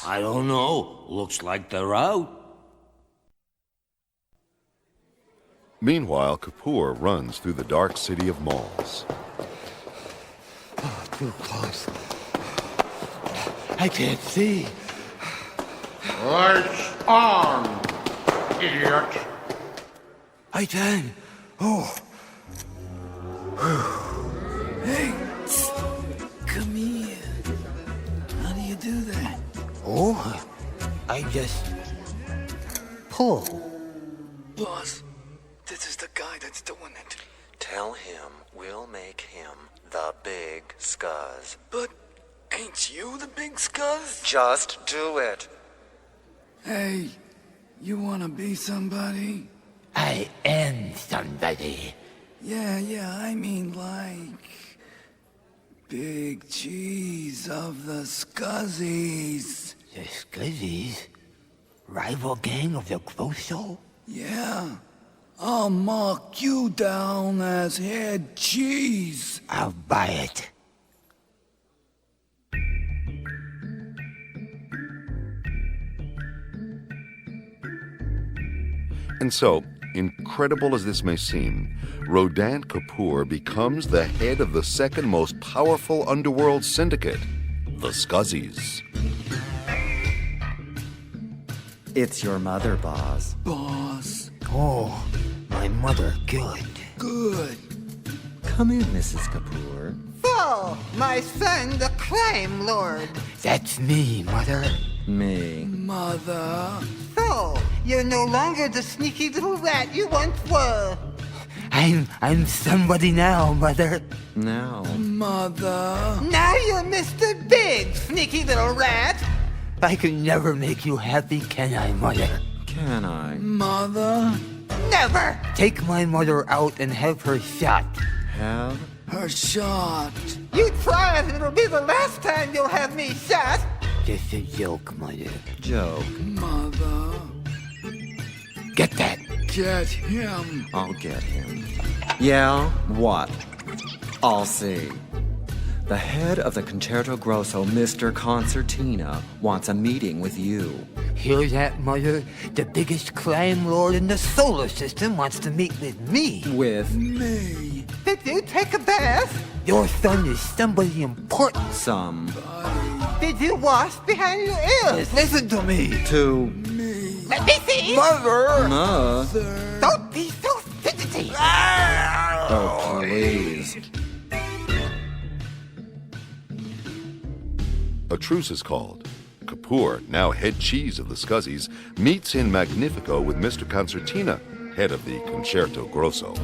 I don't know. Looks like they're out. Meanwhile, Kapoor runs through the dark city of malls. Oh, too close. I can't see. Lights on, idiot. I can. Oh. Hey, come here. How do you do that? Oh, I just pull. Boss, this is the guy that's doing it. Tell him we'll make him the big scuzz. But ain't you the big scuzz? Just do it. Hey, you wanna be somebody? I am somebody. Yeah, I mean like... Big cheese of the Scuzzies. The Scuzzies? Rival gang of the Gumshoe? Yeah. I'll mark you down as head cheese. I'll buy it. And so, incredible as this may seem, Rodan Kapoor becomes the head of the second most powerful underworld syndicate, the Scuzzies. It's your mother, boss. Boss. Oh, my mother, good. Good. Come in, Mrs. Kapoor. So, my son, the crime lord. That's me, mother. Me. Mother. So, you're no longer the sneaky little rat you once were. I'm somebody now, mother. Now. Mother. Now you're Mr. Big, sneaky little rat. I can never make you happy, can I, mother? Can I? Mother. Never. Take my mother out and have her shot. Have? Her shot. You try it, it'll be the last time you'll have me shot. Just a joke, mother. Joke. Mother. Get that. Get him. I'll get him. Yeah? What? I'll see. The head of the Concerto Grosso, Mr. Concertina, wants a meeting with you. Hear that, mother? The biggest crime lord in the solar system wants to meet with me. With Me. Did you take a bath? Your son is somebody important. some. Did you wash behind your ears? Listen to me. To. Me. Let me see. Ma. Don't be so fidgety. Oh, please. A truce is called. Kapoor, now head cheese of the Scuzzies, meets in Magnifico with Mr. Concertina, head of the Concerto Grosso.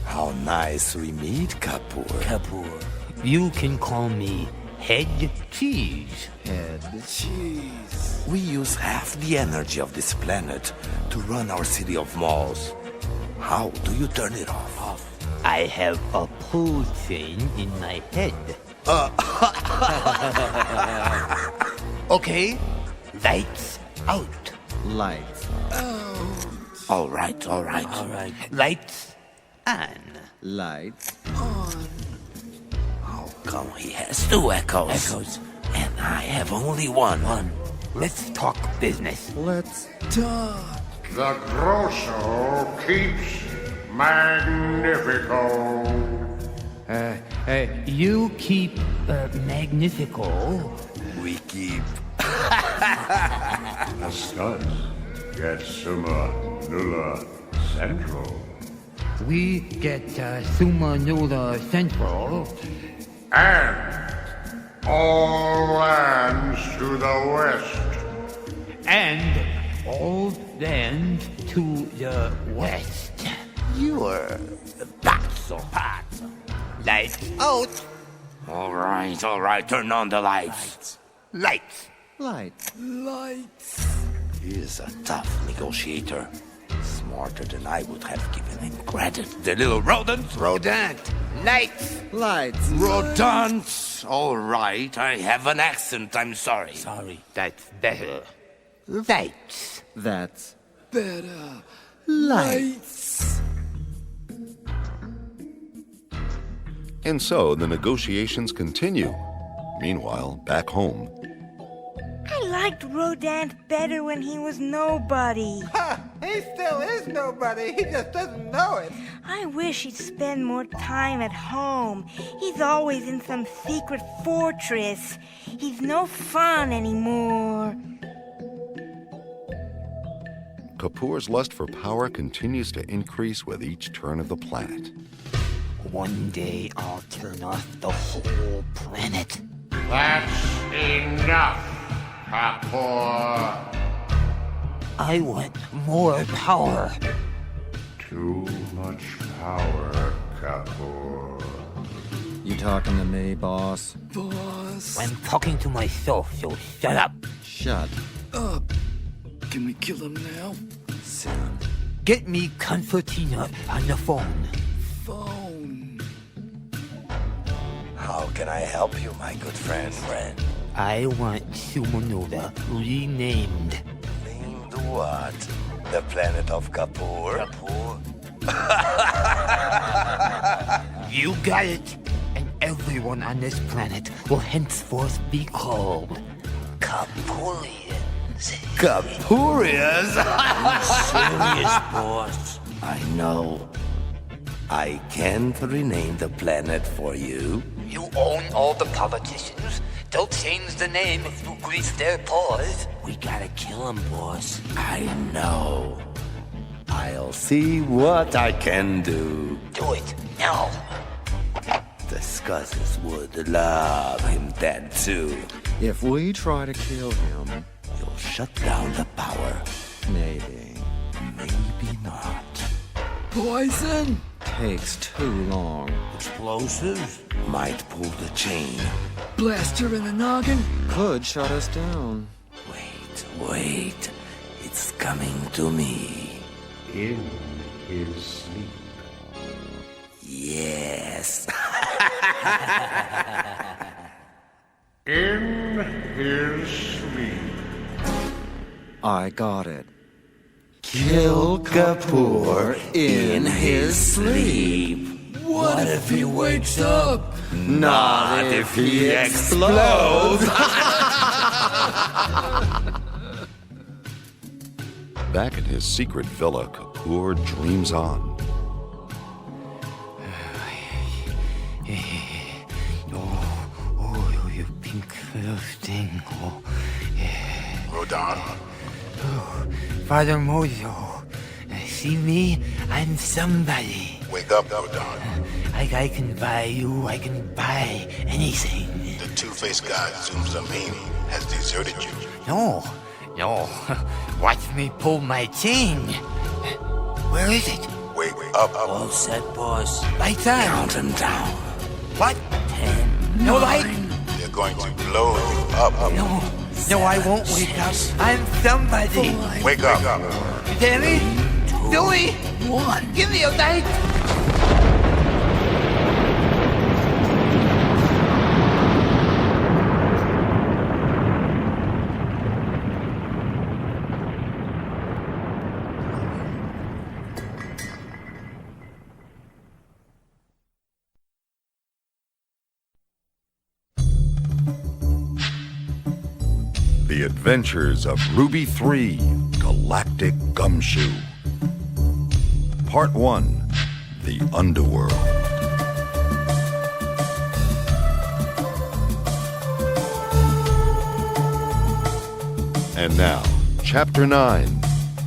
How nice we meet, Kapoor. Kapoor. You can call me Head Cheese. Head. Cheese. We use half the energy of this planet to run our city of malls. How do you turn it off? I have a pull chain in my head. Okay, lights out. Lights. All right. All right, lights on. Lights. How come he has two echoes? And I have only one. Let's talk business. Let's. Talk. The Grosso keeps Magnifico. You keep Magnifico. We keep. The Scuzz get Summa Nulla Central. We get Summa Nulla Central. And all lands to the west. And all land to the west. You're not so hot. Lights Out. All right. Turn on the lights. lights. Lights. Lights. He is a tough negotiator. Smarter than I would have given him credit. The little rodent. Lights. Lights. Rodents. All right. I have an accent. I'm sorry. Sorry, that's better. Lights. That's. Better. Lights. And so the negotiations continue. Meanwhile, back home. I liked Rodan better when he was nobody. Ha! He still is nobody. He just doesn't know it. I wish he'd spend more time at home. He's always in some secret fortress. He's no fun anymore. Kapoor's lust for power continues to increase with each turn of the planet. One day I'll turn off the whole planet. That's enough, Kapoor. I want more power. Too much power, Kapoor. You talking to me, boss? Boss. I'm talking to myself, so shut up. Shut Up. Can we kill him now? soon. Get me Concertina on the phone. Phone. How can I help you, my good friend? I want Sumanova renamed. Named what? The planet of Kapoor? You got it. And everyone on this planet will henceforth be called Kapoorians. Kapoorians? Serious, boss. I know. I can't rename the planet for you. You own all the politicians. They'll change the name if you grease their paws. We gotta kill him, boss. I know. I'll see what I can do. Do it now. The Scuzzes would love him dead too. If we try to kill him, You'll shut down the power. maybe. Maybe not. Poison? Takes too long. Explosives? Might pull the chain. Blaster in the noggin? Could shut us down. Wait. It's coming to me. In his sleep. Yes. In his sleep. I got it. Kill Kapoor in his sleep. What if he wakes up? Not if he explodes. Back in his secret villa, Kapoor dreams on. Oh, you pink little thing. Oh, Rodan. Father Mojo, see me? I'm somebody. Wake up, Rodan. I can buy you, I can buy anything. The two-faced god Zoom has deserted you. No. Watch me pull my chain. Where is it? Wake up. All set, boss. Lights on. Count him down. What? 10. No light? They're going to blow you up. No, I won't wake up. I'm somebody. Wake up. Danny? Dewey? Give me a light. The Adventures of Ruby 3, Galactic Gumshoe. Part 1, The Underworld. And now, Chapter 9,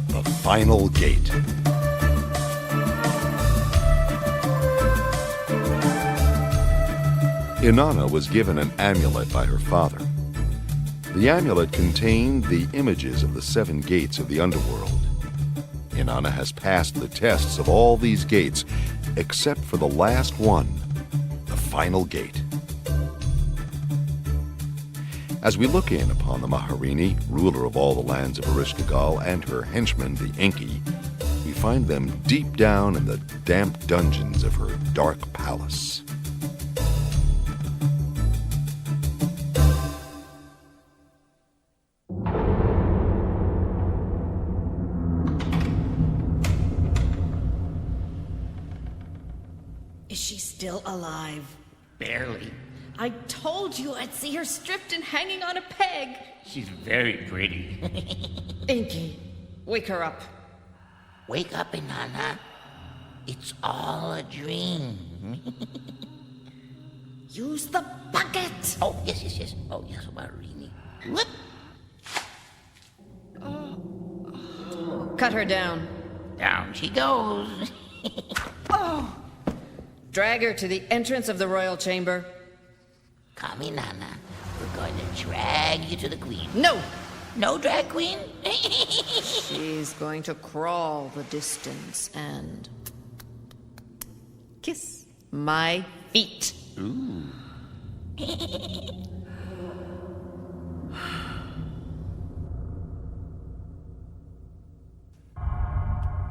The Final Gate. Inanna was given an amulet by her father. The amulet contained the images of the 7 gates of the underworld. Inanna has passed the tests of all these gates, except for the last one, the final gate. As we look in upon the Maharini, ruler of all the lands of Erishkigal, and her henchman, the Enki, we find them deep down in the damp dungeons of her dark palace. Is she still alive? Barely. I told you I'd see her stripped and hanging on a peg. She's very pretty. Inky, wake her up. Wake up, Inanna. It's all a dream. Use the bucket. Oh, yes. Oh, yes, Marini. Whoop. Cut her down. Down she goes. Drag her to the entrance of the royal chamber. Come, Inanna. We're going to drag you to the queen. No! No drag queen? She's going to crawl the distance and kiss my feet. Ooh.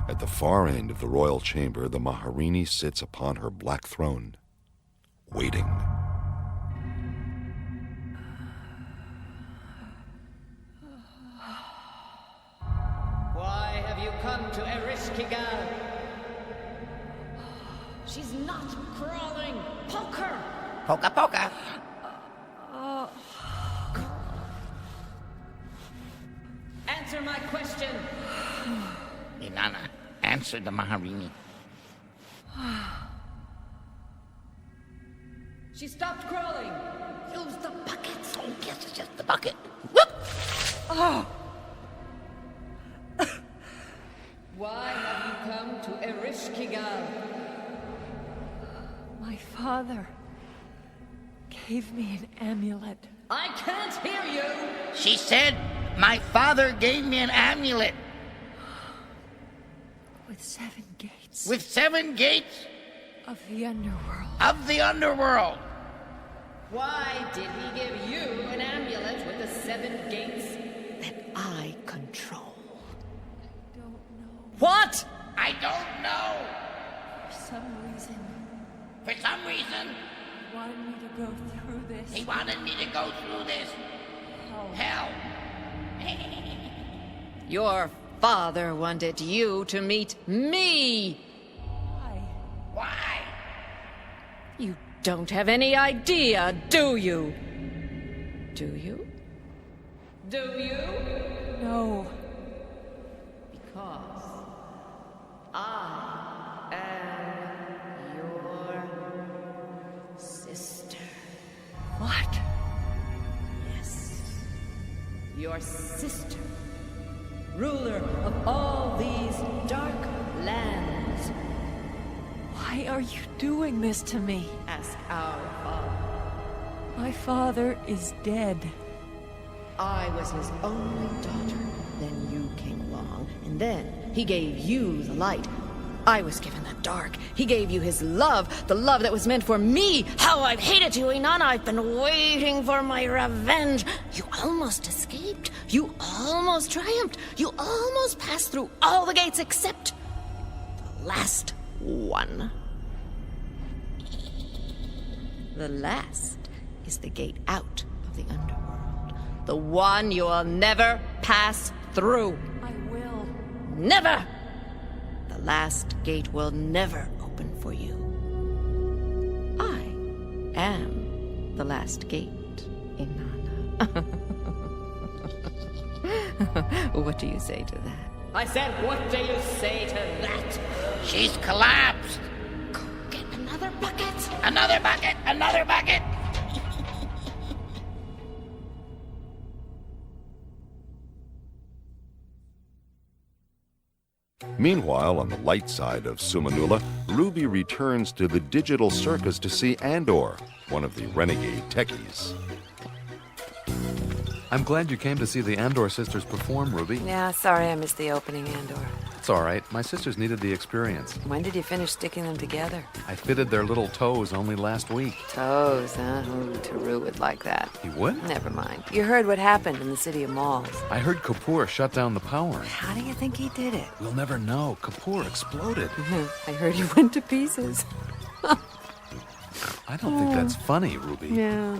At the far end of the royal chamber, the Maharini sits upon her black throne, waiting. Why have you come to Erishkigal? She's not crawling. Poke her. Poka poka. Answer my question. Inanna, answer the Maharini. She stopped crawling. Use the bucket. Oh, yes, it's just the bucket. Whoop! Why have you come to Erishkigal? My father gave me an amulet. I can't hear you! She said, my father gave me an amulet. With 7 gates. With 7 gates? Of the underworld. Of the underworld. Why did he give you an amulet with the 7 gates that I control? I don't know. What? I don't know. For some reason. For some reason. He wanted me to go through this. He wanted me to go through this. Hell. Your father wanted you to meet me. Why? Why? You don't have any idea, do you? Do you? Do you? No. Because I am your sister. What? Yes. Your sister. Ruler of all these dark lands. Why are you doing this to me? Ask our father. My father is dead. I was his only daughter. Then you came along, and then he gave you the light. I was given the dark. He gave you his love, the love that was meant for me. How I've hated you, Inanna. I've been waiting for my revenge. You almost escaped. You almost triumphed. You almost passed through all the gates except the last one. The last is the gate out of the underworld. The one you will never pass through. I will. Never! The last gate will never open for you. I am the last gate, Inanna. What do you say to that? I said, what do you say to that? She's collapsed. Go get another bucket. Another bucket. Another bucket. Meanwhile, on the light side of Sumanula, Ruby returns to the digital circus to see Andor, one of the renegade techies. I'm glad you came to see the Andor sisters perform, Ruby. Yeah, sorry I missed the opening, Andor. It's all right. My sisters needed the experience. When did you finish sticking them together? I fitted their little toes only last week. Toes, huh? Ooh, Taru would like that. He would? Never mind. You heard what happened in the City of Malls. I heard Kapoor shut down the power. How do you think he did it? We'll never know. Kapoor exploded. I heard he went to pieces. I don't think that's funny, Ruby. Yeah.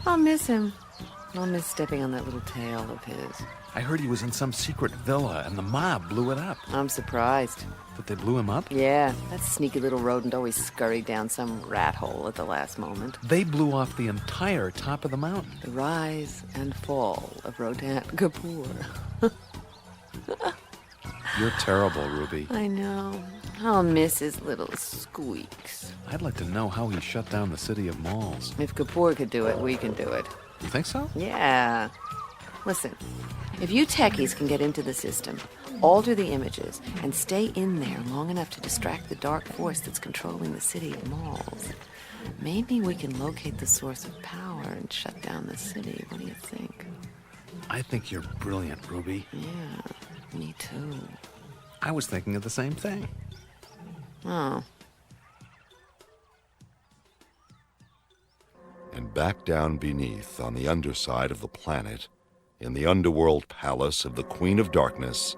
I'll miss him. I'll miss stepping on that little tail of his. I heard he was in some secret villa and the mob blew it up. I'm surprised. That they blew him up? Yeah, that sneaky little rodent always scurried down some rat hole at the last moment. They blew off the entire top of the mountain. The rise and fall of Rodant Kapoor. You're terrible, Ruby. I know. I'll miss his little squeaks. I'd like to know how he shut down the city of malls. If Kapoor could do it, we can do it. You think so? Yeah. Listen, if you techies can get into the system, alter the images, and stay in there long enough to distract the dark force that's controlling the city of malls, maybe we can locate the source of power and shut down the city. What do you think? I think you're brilliant, Ruby. Yeah, me too. I was thinking of the same thing. Oh. And back down beneath, on the underside of the planet, in the underworld palace of the Queen of Darkness,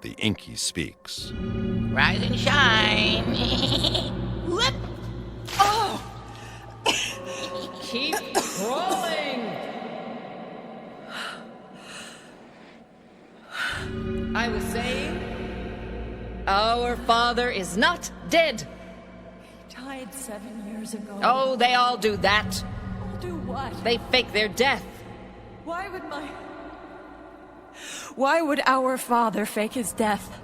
the Inky speaks. Rise and shine. Whoop. Oh! Keep crawling! I was saying, our father is not dead. He died 7 years ago. Oh, they all do that. All do what? They fake their death. Why would our father fake his death?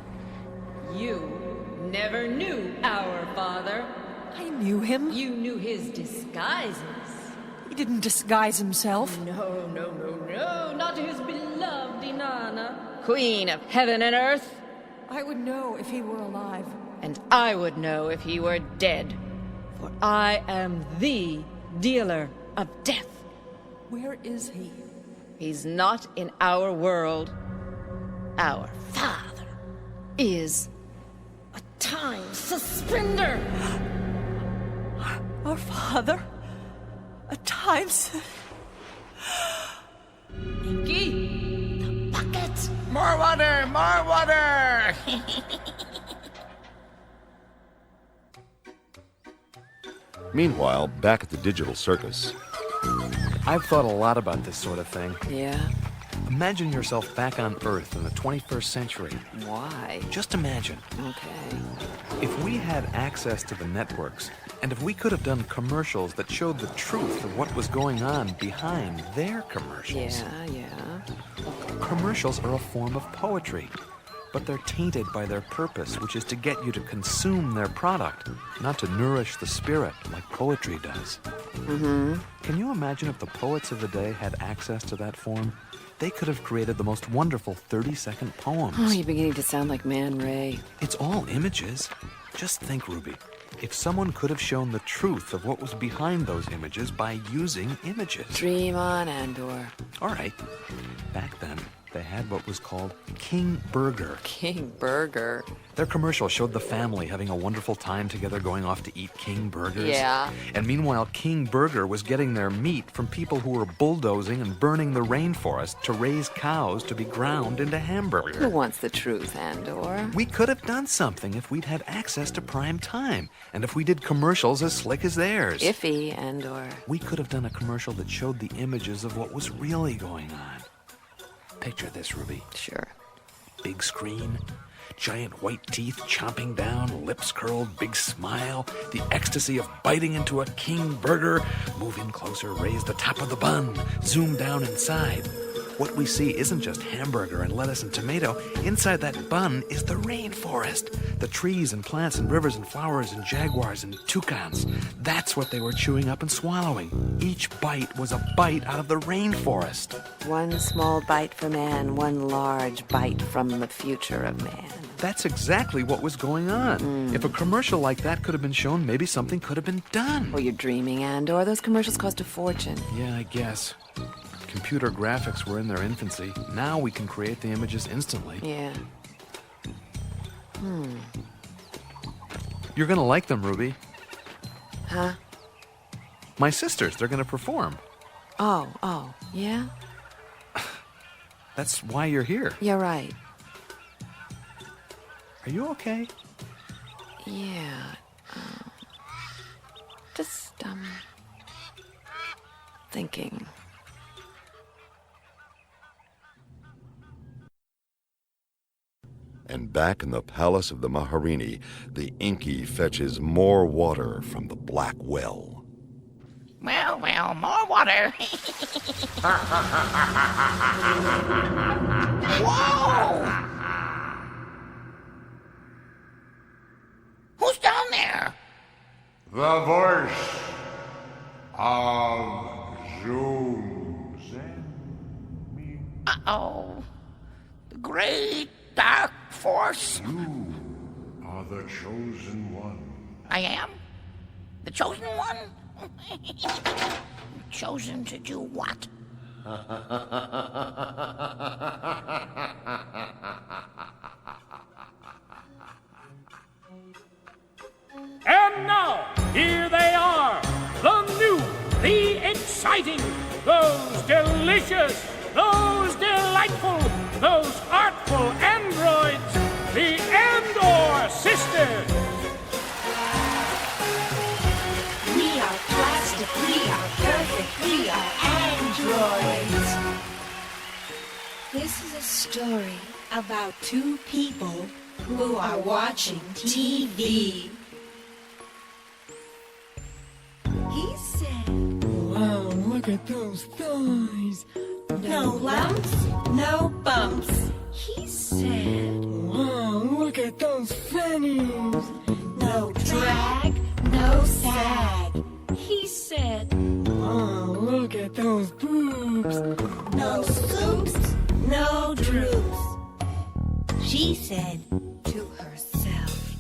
You never knew our father. I knew him. You knew his disguises. He didn't disguise himself. No, not his beloved Inanna, Queen of Heaven and Earth. I would know if he were alive. And I would know if he were dead. For I am the dealer of death. Where is he? He's not in our world. Our father is a time suspender. Our father? A time Inky, the bucket. More water, more water. Meanwhile, back at the digital circus. I've thought a lot about this sort of thing. Yeah? Imagine yourself back on Earth in the 21st century. Why? Just imagine. Okay. If we had access to the networks, and if we could have done commercials that showed the truth of what was going on behind their commercials. Yeah. Commercials are a form of poetry, but they're tainted by their purpose, which is to get you to consume their product, not to nourish the spirit like poetry does. Mm-hmm. Can you imagine if the poets of the day had access to that form? They could have created the most wonderful 30-second poems. Oh, you're beginning to sound like Man Ray. It's all images. Just think, Ruby. If someone could have shown the truth of what was behind those images by using images. Dream on, Andor. All right. Back then, they had what was called King Burger. King Burger? Their commercial showed the family having a wonderful time together going off to eat King Burgers. Yeah. And meanwhile, King Burger was getting their meat from people who were bulldozing and burning the rainforest to raise cows to be ground into hamburgers. Who wants the truth, Andor? We could have done something if we'd had access to prime time, and if we did commercials as slick as theirs. Iffy, Andor. We could have done a commercial that showed the images of what was really going on. Picture this, Ruby. Sure. Big screen, giant white teeth chomping down, lips curled, big smile, the ecstasy of biting into a King Burger. Move in closer, raise the top of the bun, zoom down inside. What we see isn't just hamburger and lettuce and tomato. Inside that bun is the rainforest. The trees and plants and rivers and flowers and jaguars and toucans. That's what they were chewing up and swallowing. Each bite was a bite out of the rainforest. One small bite for man, one large bite from the future of man. That's exactly what was going on. If a commercial like that could have been shown, maybe something could have been done. Well, you're dreaming, Andor. Those commercials cost a fortune. Yeah, I guess. Computer graphics were in their infancy. Now we can create the images instantly. Yeah. You're gonna like them, Ruby. Huh? My sisters, they're gonna perform. Oh, yeah? That's why you're here. You're right. Are you okay? Yeah. Just, thinking. And back in the palace of the Maharini, the Inky fetches more water from the black well. Well, more water. Whoa! Who's down there? The voice of Zoom. Uh-oh. The great dark force. You are the chosen one. I am? The chosen one? Chosen to do what? And now, here they are, the new, the exciting, those delicious, those delightful, those artful androids, the Andor Sisters. We are plastic, we are perfect, we are androids. This is a story about two people who are watching TV. He said, "Wow, look at those thighs. no lumps, no bumps. He said, Wow, look at those fannies. no drag, no sag. He said, Wow, look at those boobs. no scoops, no droops. She said to herself,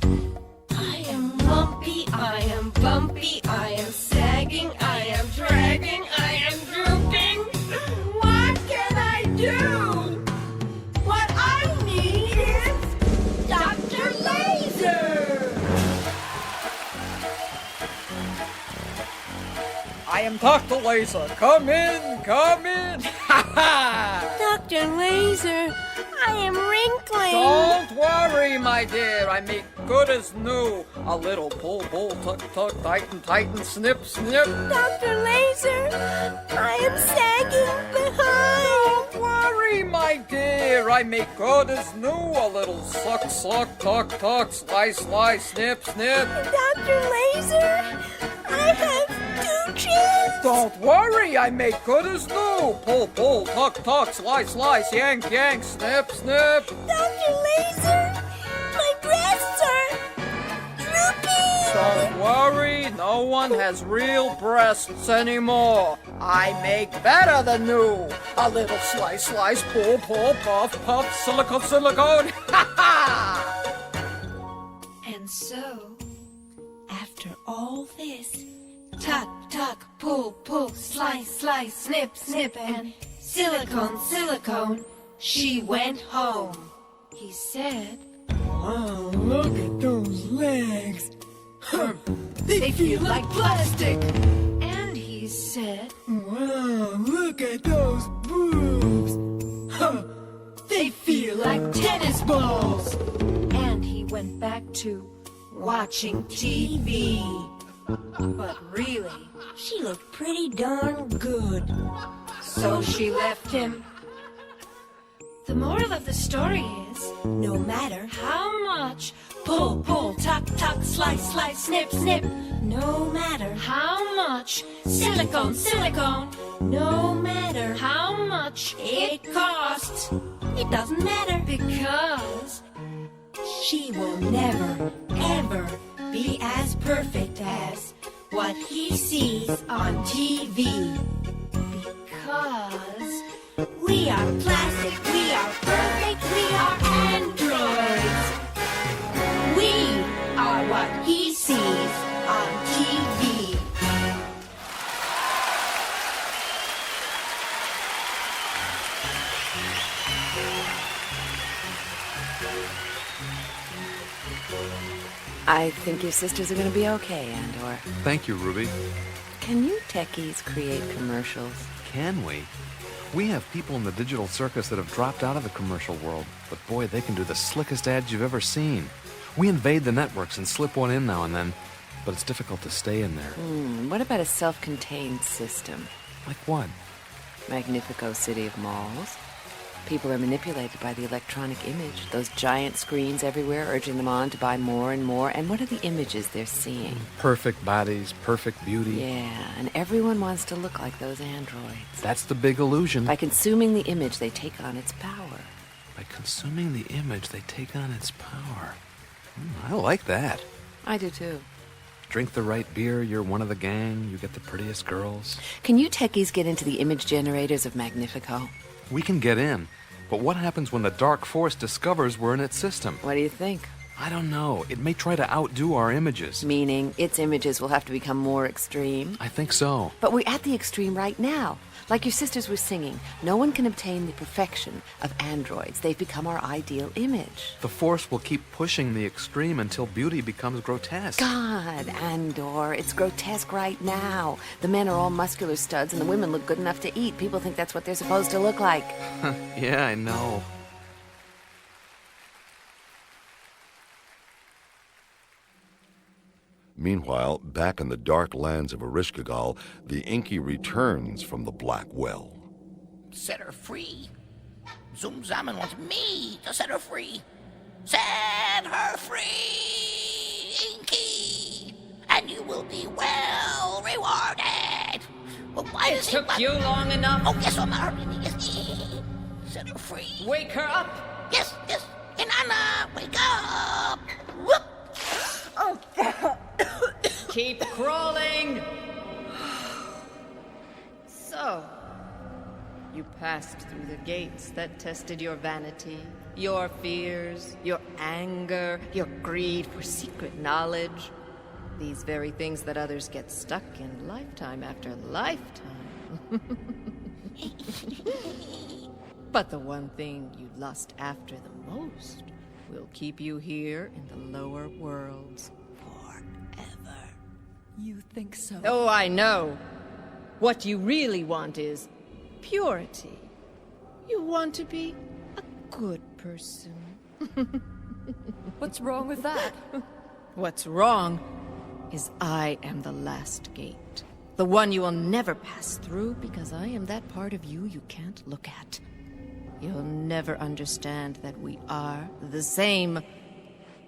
I am lumpy, I am bumpy, I am sagging, I am dragging, I am drooping. What can I do? What I need is Dr. Laser. I am Dr. Laser. Come in, come in. Ha ha! Dr. Laser, I am wrinkling. Don't worry, my dear. I make good as new. A little pull, tuck, tighten, snip. Dr. Laser, I am sagging behind. Don't worry, my dear. I make good as new. A little suck, tuck, slice, snip. Dr. Laser, I have two chins. Don't worry, I make good as new. Pull, tuck, slice, yank, snip. Dr. Laser, my breasts are drooping. Don't worry, no one has real breasts anymore. I make better than new. A little slice, pull, puff, silicone. Ha ha! And so, after all this, tuck, pull, slice, snip, and silicone, she went home. He said, Wow, look at those legs. they feel like plastic. And he said, Wow, look at those boobs. they feel like tennis balls. And he went back to watching TV. But really, she looked pretty darn good. So she left him. The moral of the story is, no matter how much pull, tuck, slice, snip, no matter how much silicone, no matter how much it costs, it doesn't matter because she will never, ever be as perfect as what he sees on TV. Because we are plastic, we are perfect, we are androids. We are what he sees on TV. I think your sisters are going to be okay, Andor. Thank you, Ruby. Can you techies create commercials? Can we? We have people in the digital circus that have dropped out of the commercial world, but boy, they can do the slickest ads you've ever seen. We invade the networks and slip one in now and then, but it's difficult to stay in there. What about a self-contained system? Like what? Magnifico City of Malls. People are manipulated by the electronic image. Those giant screens everywhere urging them on to buy more and more. And what are the images they're seeing? Perfect bodies, perfect beauty. Yeah, and everyone wants to look like those androids. That's the big illusion. By consuming the image, they take on its power. By consuming the image, they take on its power. I like that. I do too. Drink the right beer, you're one of the gang, you get the prettiest girls. Can you techies get into the image generators of Magnifico? We can get in, but what happens when the Dark Force discovers we're in its system? What do you think? I don't know. It may try to outdo our images. Meaning, its images will have to become more extreme? I think so. But we're at the extreme right now. Like your sisters were singing, no one can obtain the perfection of androids. They've become our ideal image. The Force will keep pushing the extreme until beauty becomes grotesque. God, Andor, it's grotesque right now. The men are all muscular studs and the women look good enough to eat. People think that's what they're supposed to look like. Yeah, I know. Meanwhile, back in the dark lands of Erishkigal, the Inky returns from the Black Well. Set her free. Zoom Zaman wants me to set her free. Set her free, Inky, and you will be well rewarded. But why It does he took you long enough. Oh, yes, I'm hurrying. Yes. Set her free. Wake her up. Yes. Inanna, wake up. Whoop. Oh, keep crawling. So, you passed through the gates that tested your vanity, your fears, your anger, your greed for secret knowledge. These very things that others get stuck in lifetime after lifetime. But the one thing you lust after the most will keep you here in the lower worlds forever. You think so? Oh, I know. What you really want is purity. You want to be a good person. What's wrong with that? What's wrong is I am the last gate. The one you will never pass through because I am that part of you you can't look at. You'll never understand that we are the same.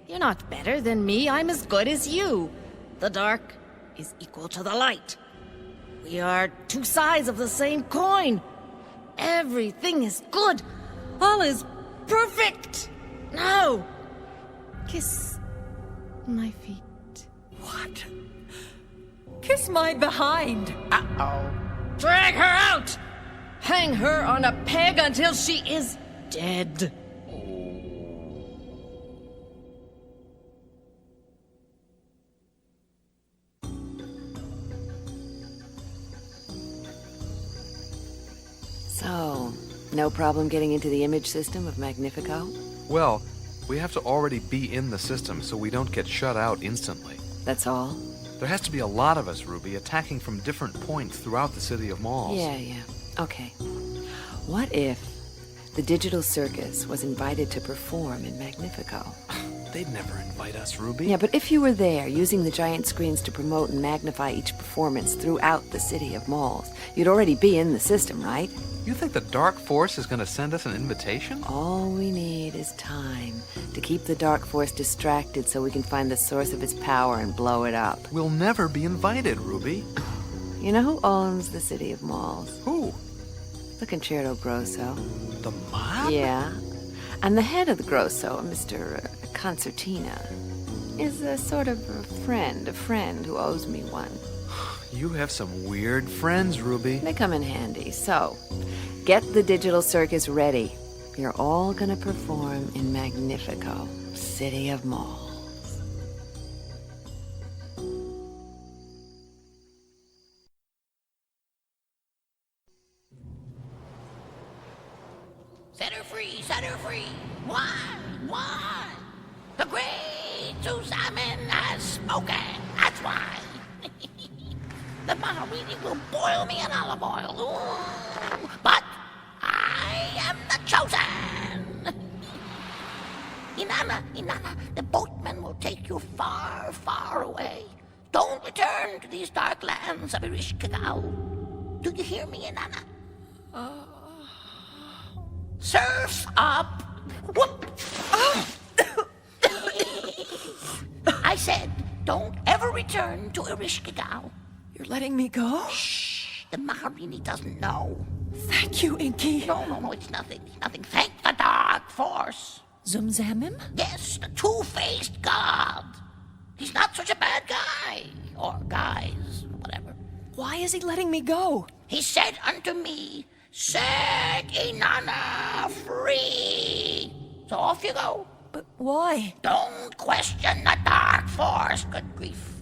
You're not better than me. I'm as good as you. The dark is equal to the light. We are two sides of the same coin. Everything is good. All is perfect. Now, kiss my feet. What? Kiss my behind. Uh-oh. Drag her out! Hang her on a peg until she is dead. So, no problem getting into the image system of Magnifico? Well, we have to already be in the system so we don't get shut out instantly. That's all? There has to be a lot of us, Ruby, attacking from different points throughout the city of Malls. Yeah. Okay. What if the digital circus was invited to perform in Magnifico? They'd never invite us, Ruby. Yeah, but if you were there, using the giant screens to promote and magnify each performance throughout the city of Malls, you'd already be in the system, right? You think the Dark Force is going to send us an invitation? All we need is time to keep the Dark Force distracted so we can find the source of its power and blow it up. We'll never be invited, Ruby. You know who owns the city of Malls? Who? The Concerto Grosso. The mob? Yeah. And the head of the Grosso, Mr. Concertina, is a sort of a friend who owes me one. You have some weird friends, Ruby. They come in handy. So, get the digital circus ready. You're all gonna perform in Magnifico, City of Malls. Set her free, set her free. One. The great Susamin has spoken. That's why. The Maharini will boil me in olive oil. Ooh, but I am the chosen. Inanna, the boatman will take you far, far away. Don't return to these dark lands of Erishkigal. Do you hear me, Inanna? Surf's up. Whoop. I said, don't ever return to Erishkigal. You're letting me go? Shh. The Maharini doesn't know. Thank you, Inky. No, it's nothing. It's nothing. Thank the Dark Force. Zumzamim? Yes, the two-faced god. He's not such a bad guy. Or guys, whatever. Why is he letting me go? He said unto me, set Inanna free. So off you go. But why? Don't question the Dark Force, good grief.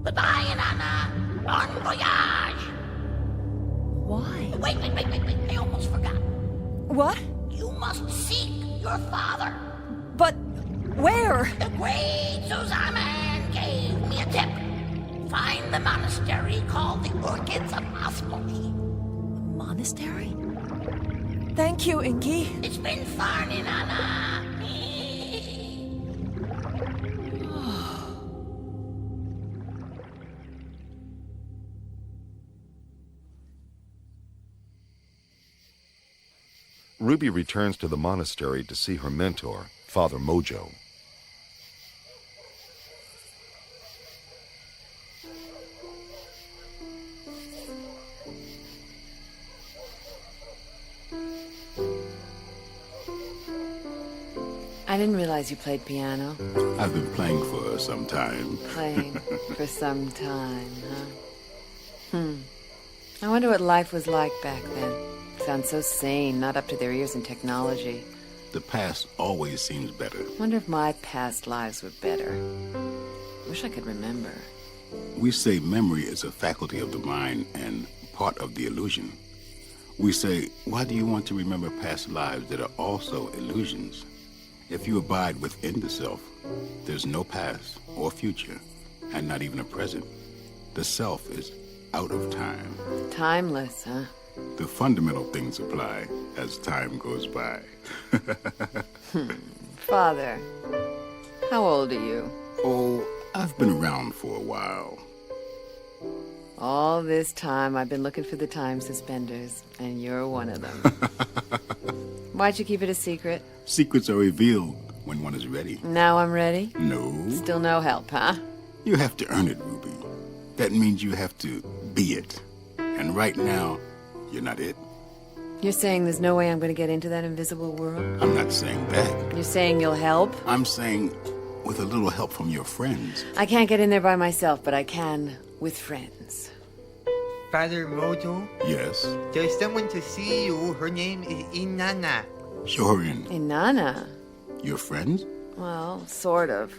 Goodbye, Inanna. Bon voyage. Why? Wait. I almost forgot. What? You must seek your father. But where? The great Suzaman gave me a tip. Find the monastery called the Orchids of Osmos. Monastery? Thank you, Inky. It's been fun, Inanna. Ruby returns to the monastery to see her mentor, Father Mojo. I didn't realize you played piano. I've been playing for some time. Playing for some time, huh? I wonder what life was like back then. Sounds so sane, not up to their ears in technology. The past always seems better. Wonder if my past lives were better. Wish I could remember. We say memory is a faculty of the mind and part of the illusion. We say, why do you want to remember past lives that are also illusions? If you abide within the self, there's no past or future, and not even a present. The self is out of time. Timeless, huh? The fundamental things apply as time goes by. Father, how old are you? Oh, I've been around for a while. All this time I've been looking for the time suspenders, and you're one of them. Why'd you keep it a secret? Secrets are revealed when one is ready. Now I'm ready? No. Still no help, huh? You have to earn it, Ruby. That means you have to be it. And right now, you're not it. You're saying there's no way I'm going to get into that invisible world? I'm not saying that. You're saying you'll help? I'm saying with a little help from your friends. I can't get in there by myself, but I can with friends. Father Mojo? Yes? There's someone to see you. Her name is Inanna. Show her in. Inanna? Your friends? Well, sort of.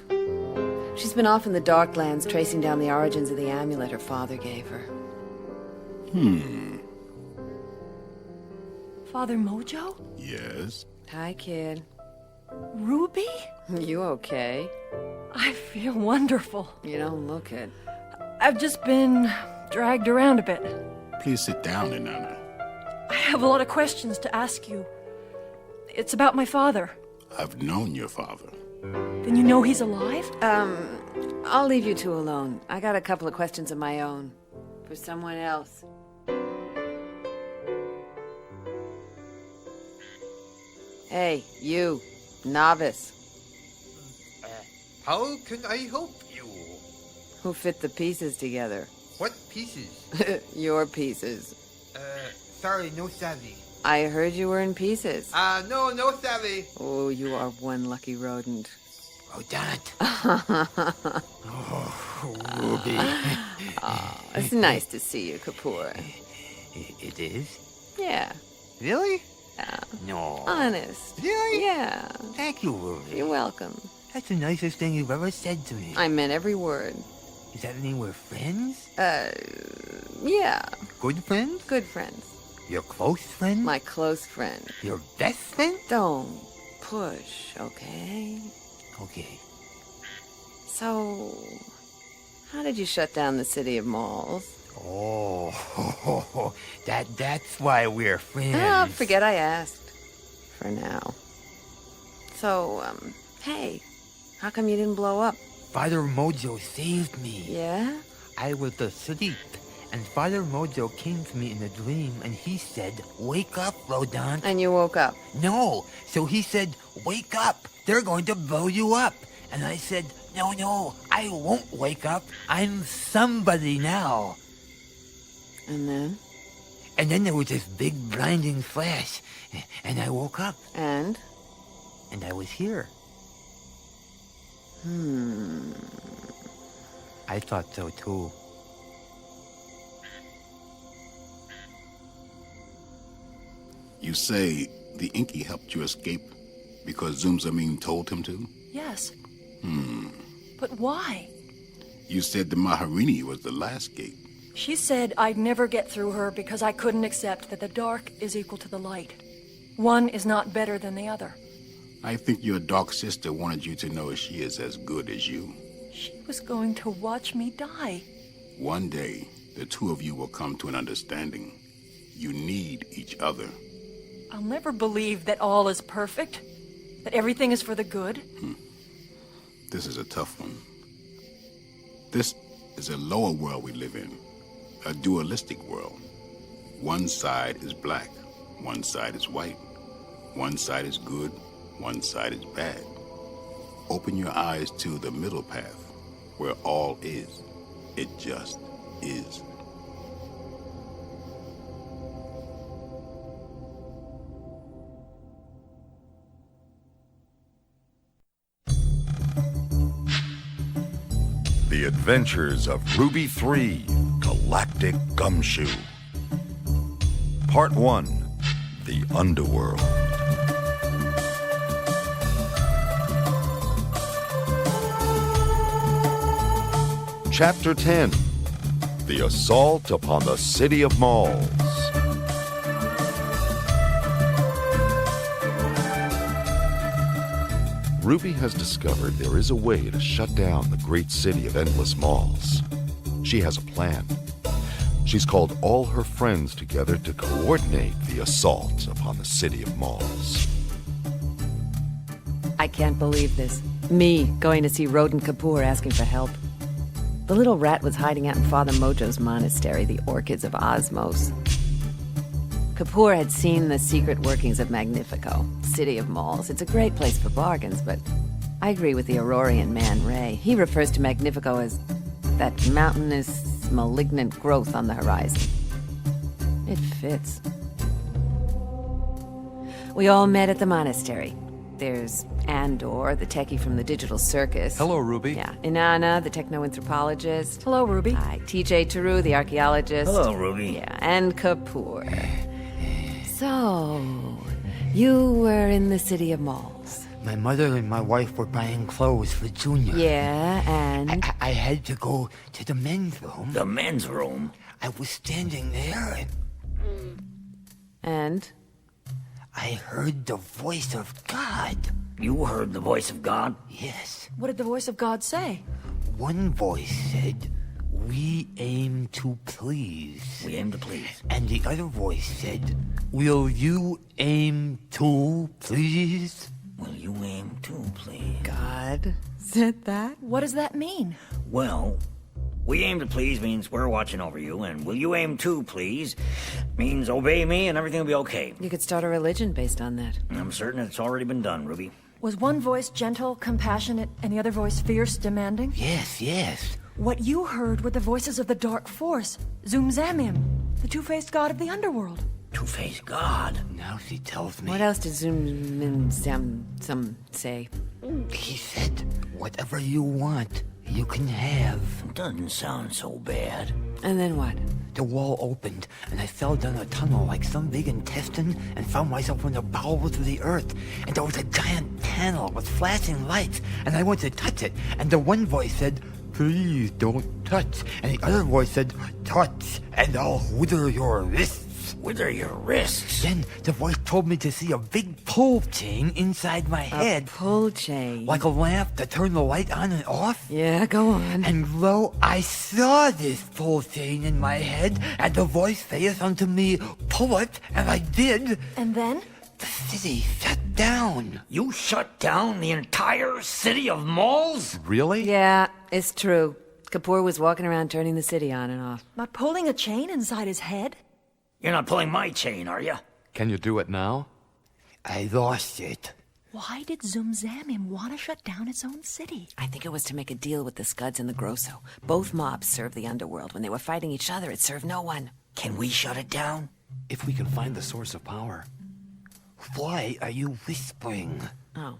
She's been off in the Darklands tracing down the origins of the amulet her father gave her. Father Mojo? Yes? Hi, kid. Ruby? You okay? I feel wonderful. You don't look it. I've just been dragged around a bit. Please sit down, Inanna. I have a lot of questions to ask you. It's about my father. I've known your father. Then you know he's alive? I'll leave you two alone. I got a couple of questions of my own. For someone else. Hey, you. Novice. How can I help you? Who fit the pieces together? What pieces? Your pieces. Sorry, no savvy. I heard you were in pieces. No savvy. Oh, you are one lucky rodent. Oh, darn it. Ruby. Oh, it's nice to see you, Kapoor. It is? Yeah. Really? Yeah. No. Honest. Really? Yeah. Thank you, Ruby. You're welcome. That's the nicest thing you've ever said to me. I meant every word. Does that mean we're friends? Yeah. Good friends? Good friends. Your close friend? My close friend. Your best friend? Don't push, okay? Okay. So, how did you shut down the city of malls? Oh, that's why we're friends. Oh, forget I asked. For now. So, hey, how come you didn't blow up? Father Mojo saved me. Yeah? I was asleep, And Father Mojo came to me in a dream, and he said, "Wake up, Rodant." And you woke up? No. So he said, "Wake up. They're going to blow you up." And I said, No, I won't wake up. I'm somebody now. And then? And then there was this big blinding flash, and I woke up. And? And I was here. I thought so too. You say the Inky helped you escape because Zoom Zameen told him to? Yes. But why? You said the Maharini was the last gate. She said I'd never get through her because I couldn't accept that the dark is equal to the light. One is not better than the other. I think your dark sister wanted you to know she is as good as you. She was going to watch me die. One day, the two of you will come to an understanding. You need each other. I'll never believe that all is perfect, that everything is for the good. This is a tough one. This is a lower world we live in, a dualistic world. One side is black, one side is white. One side is good, one side is bad. Open your eyes to the middle path, where all is. It just is. The Adventures of Ruby 3, Galactic Gumshoe. Part 1, The Underworld. Chapter 10, The Assault upon the City of Malls. Ruby has discovered there is a way to shut down the great city of endless malls. She has a plan. She's called all her friends together to coordinate the assault upon the city of malls. I can't believe this. Me going to see Rodent Kapoor asking for help. The little rat was hiding out in Father Mojo's monastery, the Orchids of Osmos. Kapoor had seen the secret workings of Magnifico, city of malls. It's a great place for bargains, but I agree with the Aurorian man, Ray. He refers to Magnifico as that mountainous, malignant growth on the horizon. It fits. We all met at the monastery. There's Andor, the techie from the digital circus. Hello, Ruby. Yeah. Inanna, the techno-anthropologist. Hello, Ruby. Hi. TJ Taru, the archaeologist. Hello, Ruby. Yeah, and Kapoor. So, you were in the city of malls. My mother and my wife were buying clothes for Junior. Yeah, and? I had to go to the men's room. The men's room? I was standing there And? I heard the voice of God. You heard the voice of God? Yes. What did the voice of God say? One voice said, "We aim to please." We aim to please. And the other voice said, "Will you aim to please?" Will you aim to please? God said that? What does that mean? Well, we aim to please means we're watching over you, and will you aim to please means obey me and everything will be okay. You could start a religion based on that. I'm certain it's already been done, Ruby. Was one voice gentle, compassionate, and the other voice fierce, demanding? Yes. What you heard were the voices of the Dark Force, Zoom Zamim, the two-faced god of the underworld. Two-faced god? Now she tells me. What else did some say? He said, "Whatever you want, you can have." Doesn't sound so bad. And then what? The wall opened, and I fell down a tunnel like some big intestine and found myself in the bowels of the earth. And there was a giant panel with flashing lights, and I went to touch it, and the one voice said, "Please don't touch." And the other voice said, "Touch, and I'll wither your wrists." Wither your wrists? Then the voice told me to see a big pull chain inside my head. A pull chain? Like a lamp to turn the light on and off? Yeah, go on. And lo, I saw this pull chain in my head, and the voice saith unto me, "Pull it," and I did. And then? The city shut down. You shut down the entire city of malls? Really? Yeah, it's true. Kapoor was walking around turning the city on and off. By pulling a chain inside his head? You're not pulling my chain, are you? Can you do it now? I lost it. Why did Zumzamim want to shut down its own city? I think it was to make a deal with the Scuds and the Grosso. Both mobs served the underworld. When they were fighting each other, it served no one. Can we shut it down? If we can find the source of power. Why are you whispering? Oh,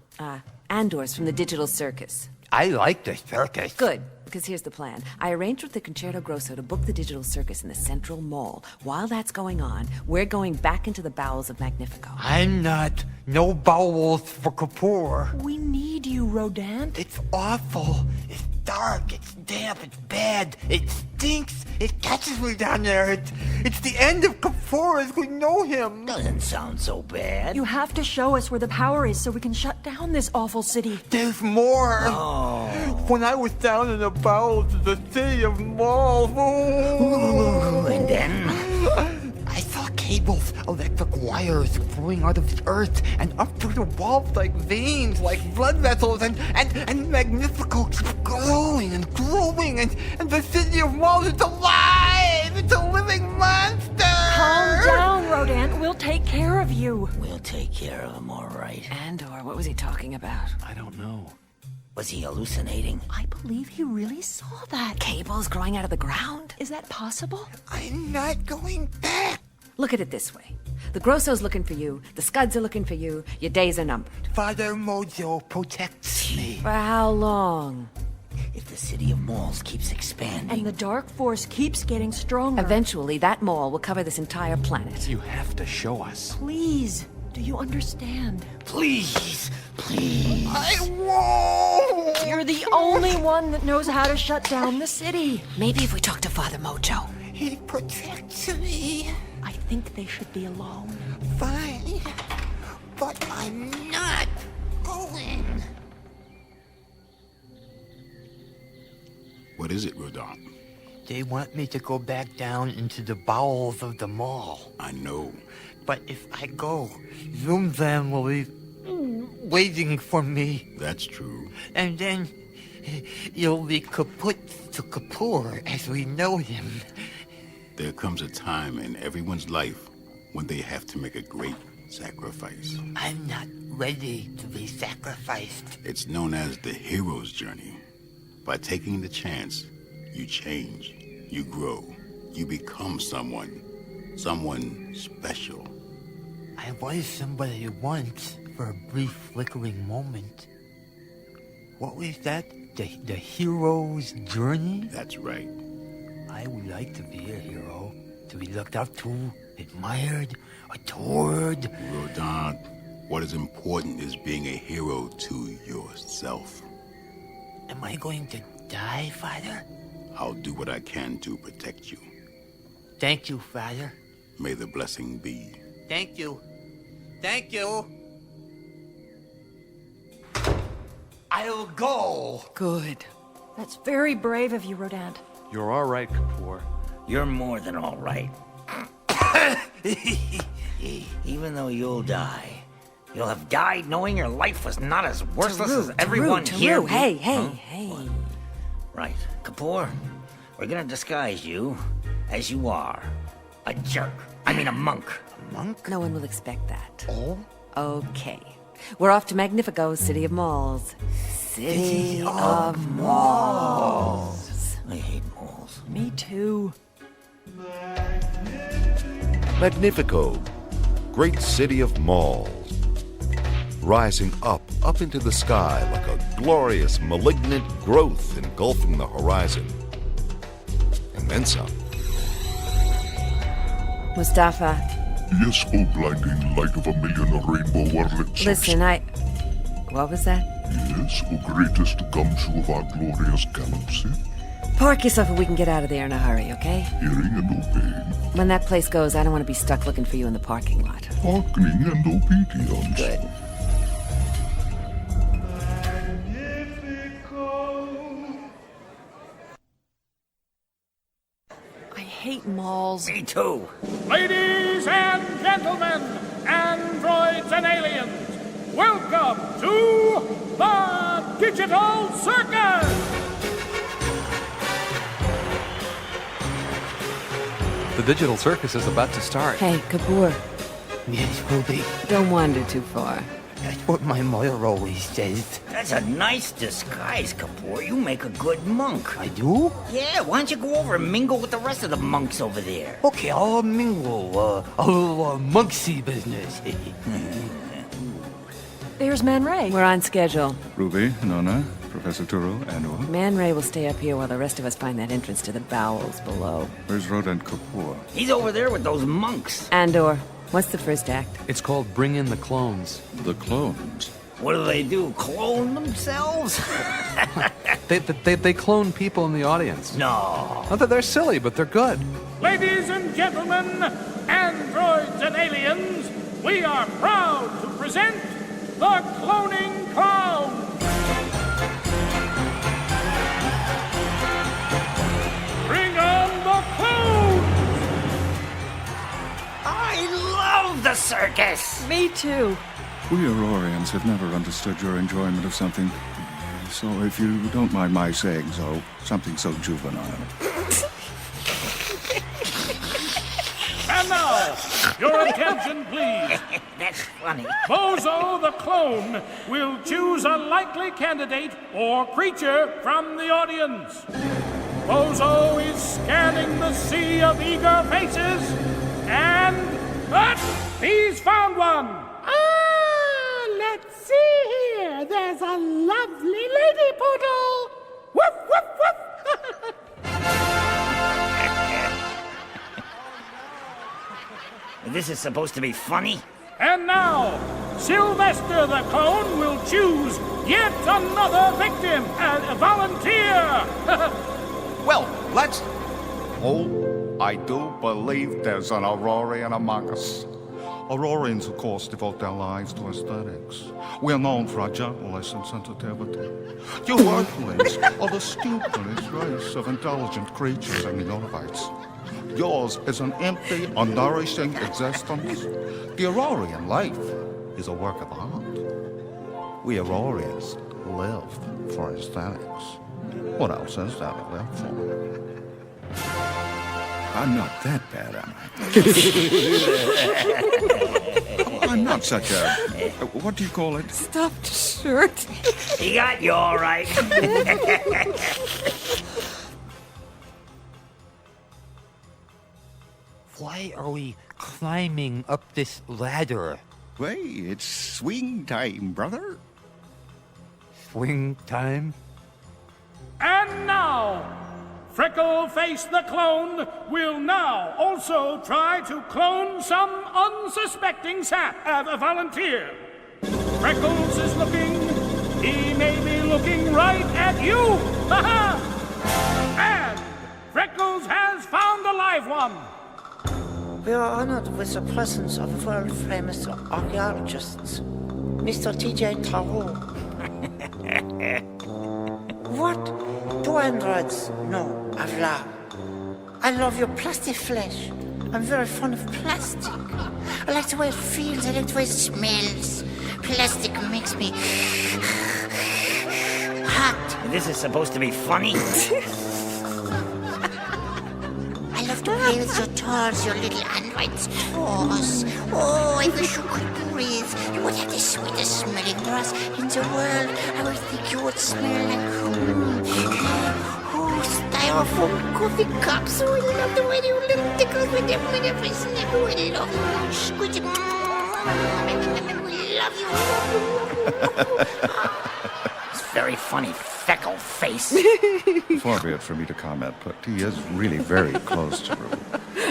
Andor's from the Digital Circus. I like the circus. Good, because here's the plan. I arranged with the Concerto Grosso to book the Digital Circus in the Central Mall. While that's going on, we're going back into the bowels of Magnifico. I'm not. No bowels for Kapoor. We need you, Rodant. It's awful. It's dark. It's damp. It's bad. It stinks. It catches me down there. It's the end of Kapoor as we know him. Doesn't sound so bad. You have to show us where the power is so we can shut down this awful city. There's more. Oh. When I was down in the bowels of the city of Malls. Ooh, and then? I saw cables, electric wires growing out of the earth and up through the walls like veins, like blood vessels, and Magnifico keeps growing and growing, and the city of Malls is alive! It's a living monster! Calm down, Rodant. We'll take care of you. We'll take care of him, all right. Andor, what was he talking about? I don't know. Was he hallucinating? I believe he really saw that. Cables growing out of the ground? Is that possible? I'm not going back. Look at it this way. The Grosso's looking for you, the Scuds are looking for you, your days are numbered. Father Mojo protects me. For how long? If the city of Malls keeps expanding. And the dark force keeps getting stronger. Eventually, that mall will cover this entire planet. You have to show us. Please, do you understand? Please, please. I won't! You're the only one that knows how to shut down the city. Maybe if we talk to Father Mojo. He protects me. I think they should be alone. Fine. But I'm not going. What is it, Rodant? They want me to go back down into the bowels of the mall. I know. But if I go, Zumzam will be waiting for me. That's true. And then you'll be kaput to Kapoor as we know him. There comes a time in everyone's life when they have to make a great sacrifice. I'm not ready to be sacrificed. It's known as the hero's journey. By taking the chance, you change, you grow, you become someone special. I was somebody once for a brief flickering moment. What was that? The hero's journey? That's right. I would like to be a hero, to be looked up to, admired, adored. Rodant, what is important is being a hero to yourself. Am I going to die, Father? I'll do what I can to protect you. Thank you, Father. May the blessing be. Thank you. Thank you. I'll go. Good. That's very brave of you, Rodant. You're all right, Kapoor. You're more than all right. Even though you'll die, you'll have died knowing your life was not as worthless as everyone here. Hey. What? Right. Kapoor, we're gonna disguise you as you are. A jerk. I mean a monk. A monk? No one will expect that. Oh? Okay. We're off to Magnifico, City of Malls. City of Malls. I hate malls. Me too. Magnifico, great city of malls. Rising up into the sky like a glorious, malignant growth engulfing the horizon. And then some. Mustafa. Yes, O blinding light of a million rainbow worlds. Listen, What was that? Yes, O greatest Gumshoe of our glorious galaxy. Park yourself and we can get out of there in a hurry, okay? Hearing and obeying. When that place goes, I don't want to be stuck looking for you in the parking lot. Hearkening and obedience. Good. I hate malls. Me too. Ladies and gentlemen, androids and aliens, welcome to the Digital Circus! The digital circus is about to start. Hey, Kapoor, Yes, Ruby. don't wander too far. That's what my mother always says. That's a nice disguise, Kapoor. You make a good monk. I do? Yeah, why don't you go over and mingle with the rest of the monks over there? Okay, I'll mingle. A little monksy business. There's Man Ray. We're on schedule. Ruby, Nona, Professor Turo, Andor. Man Ray will stay up here while the rest of us find that entrance to the bowels below. Where's Rodent Kapoor? He's over there with those monks. Andor, what's the first act? It's called Bring in the Clones. The clones? What do? Clone themselves? They clone people in the audience. No. Not that they're silly, but they're good. Ladies and gentlemen, androids and aliens, we are proud to present the Cloning Clown. Bring on the clones! I love the circus! Me too. We Aurorians have never understood your enjoyment of something. So if you don't mind my saying so, something so juvenile. And now, your attention, please. That's funny. Bozo the clone will choose a likely candidate or creature from the audience. Bozo is scanning the sea of eager faces, and he's found one. Let's see here. There's a lovely lady poodle. Woof, woof, woof. This is supposed to be funny? And now, Sylvester the clone will choose yet another victim, a volunteer. Well, let's... Oh, I do believe there's an Aurorian among us. Aurorians, of course, devote their lives to aesthetics. We are known for our gentleness and sensitivity. You Earthlings are the stupidest race of intelligent creatures in the universe. Yours is an empty, unnourishing existence. The Aurorian life is a work of art. We Aurorians live for aesthetics. What else is there to live for? I'm not that bad, am I? I'm not such a... What do you call it? Stuffed shirt. He got you all right. Why are we climbing up this ladder? Wait, it's swing time, brother. Swing time? And now, Freckleface the clone will now also try to clone some unsuspecting volunteer. Freckles is looking. He may be looking right at you. And Freckles has found a live one. We are honored with the presence of world-famous archaeologists, Mr. T.J. Tarot. What do androids know of love? I love your plastic flesh. I'm very fond of plastic. I like the way it feels, I like the way it smells. Plastic makes me hot. This is supposed to be funny? I love to play with your toes, your little android's toes. Oh, I wish you could breathe. You would have the sweetest smelling grass in the world. I would think you would smell like styrofoam coffee cups. Oh, I love the way you little tickles with them when every snap. Oh, I love you. Squidgy. We love you. It's very funny, feckle face. Far be it for me to comment, but he is really very close to Ruby.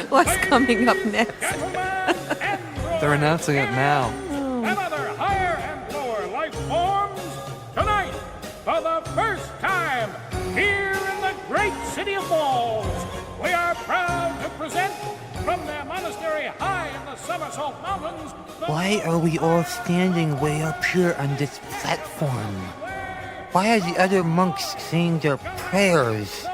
What's coming up next? They're announcing it now. And other higher and lower life forms tonight, for the first time, here in the great city of Balls, we are proud to present from their monastery high in the Somersault Mountains. Why are we all standing way up here on this platform? Why are the other monks saying their prayers?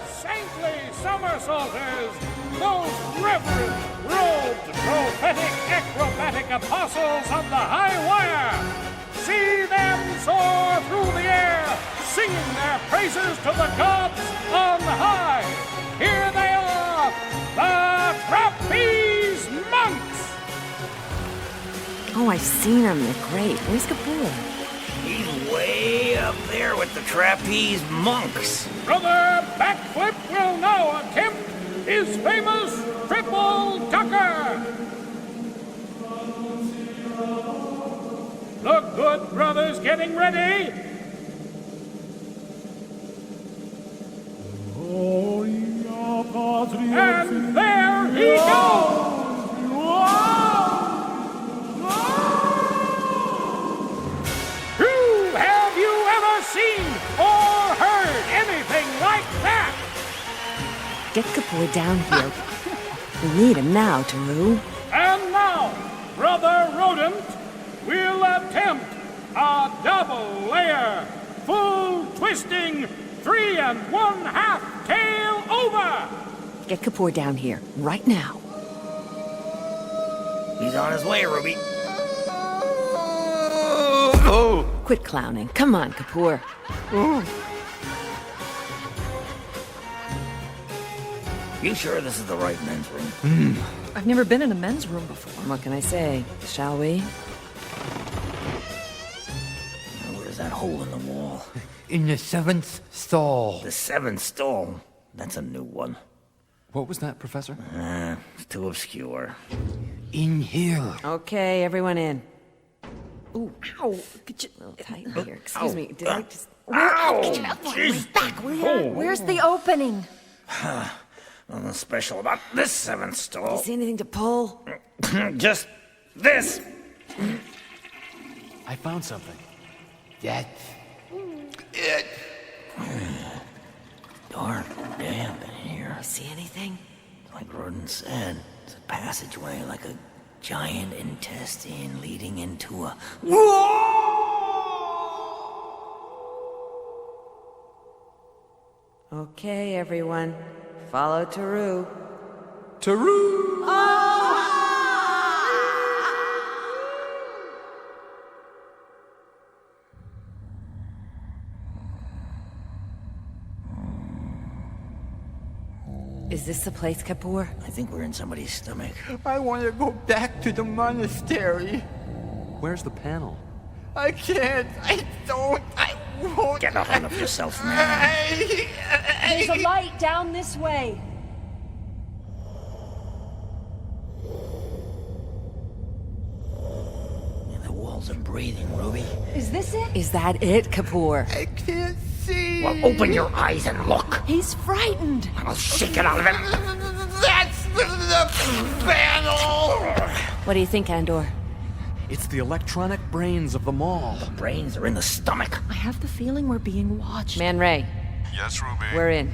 Saintly somersaulters, those reverend, robed, prophetic, acrobatic apostles of the high wire. See them soar through the air, singing their praises to the gods on high. Here they are, the Trapeze Monks! Oh, I've seen them. They're great. Where's Kapoor? He's way up there with the trapeze monks. Brother Backflip will now attempt his famous triple tucker. The good brother's getting ready. And there he goes! Who have you ever seen or heard anything like that? Get Kapoor down here. We need him now, Taru. And now, Brother Rodent will attempt a double layer, full twisting, 3 1/2 tail over. Get Kapoor down here, right now. He's on his way, Ruby. Quit clowning. Come on, Kapoor. You sure this is the right men's room? I've never been in a men's room before. What can I say? Shall we? Where's that hole in the wall? In the 7th stall. The 7th stall? That's a new one. What was that, Professor? It's too obscure. In here. Okay, everyone in. Ooh, ow. Get you... A little tight here. Excuse me. Did I just... Jeez. Back, will you? Where's the opening? Nothing special about this 7th stall. You see anything to pull? Just this. I found something. That's it. Dark, damp in here. You see anything? Like Rodent said, it's a passageway like a giant intestine leading into a... Okay, everyone. Follow Taru. Taru! Is this the place, Kapoor? I think we're in somebody's stomach. I want to go back to the monastery. Where's the panel? I can't. I don't. I won't. Get out of yourself, man. There's a light down this way. The walls are breathing, Ruby. Is this it? Is that it, Kapoor? I can't see. Well, open your eyes and look. He's frightened. I'll shake it out of him. That's the panel. What do you think, Andor? It's the electronic brains of the mall. The brains are in the stomach. I have the feeling we're being watched. Man Ray. Yes, Ruby? We're in.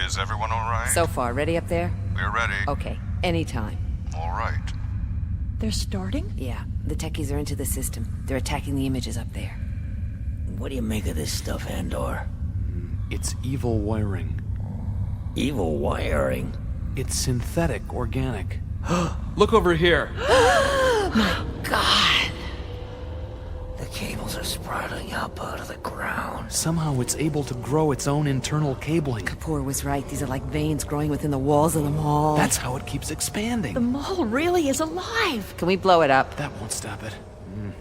Is everyone all right? So far, ready up there? We're ready. Okay, anytime. All right. They're starting? Yeah, the techies are into the system. They're attacking the images up there. What do you make of this stuff, Andor? It's evil wiring. Evil wiring? It's synthetic, organic. Look over here. My God! The cables are sprouting up out of the ground. Somehow it's able to grow its own internal cabling. Kapoor was right. These are like veins growing within the walls of the mall. That's how it keeps expanding. The mall really is alive. Can we blow it up? That won't stop it.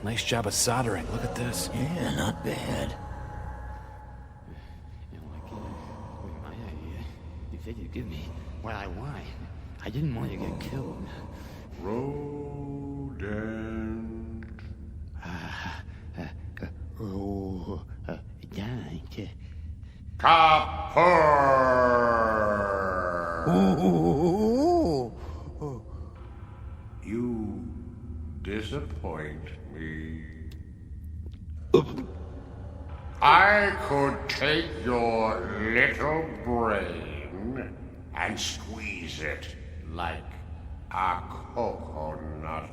Nice job of soldering. Look at this. Yeah, not bad. You said you'd give me what I want. I didn't want to get killed. Rodent. Kapoor! You disappoint me. I could take your little brain and squeeze it like a coconut.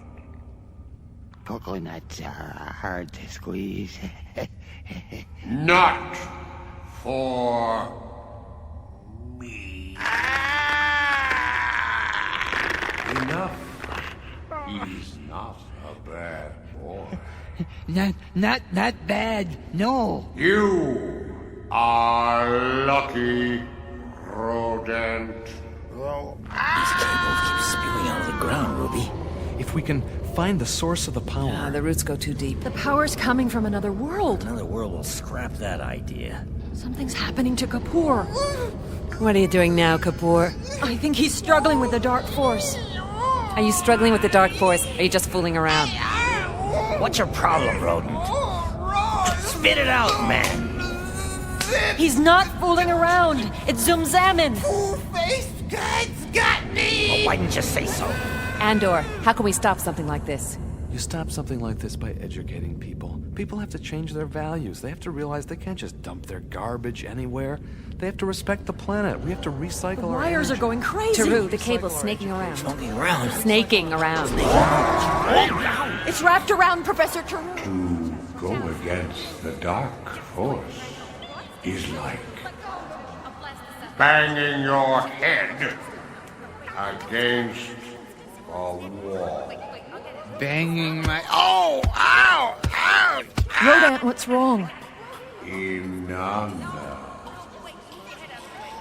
Coconuts are hard to squeeze. Not for me. Enough. He's not a bad boy. Not bad, no. You are lucky, Rodent. These cables keep spewing out of the ground, Ruby. If we can find the source of the power... the roots go too deep. The power's coming from another world. Another world will scrap that idea. Something's happening to Kapoor. What are you doing now, Kapoor? I think he's struggling with the dark force. Are you struggling with the dark force? Or are you just fooling around? What's your problem, rodent? Spit it out, man! He's not fooling around. It's Zoomzamin. Full-faced God's got me! Well, why didn't you say so? Andor, how can we stop something like this? You stop something like this by educating people. People have to change their values. They have to realize they can't just dump their garbage anywhere. They have to respect the planet. We have to recycle our wires energy. are going crazy. Taru, the cable's snaking around. Snaking around? Snaking around. It's wrapped around Professor Taru. To go against the dark force is like banging your head against a wall. Banging my... Oh! Ow! Ouch! Rodant, what's wrong? Inanna,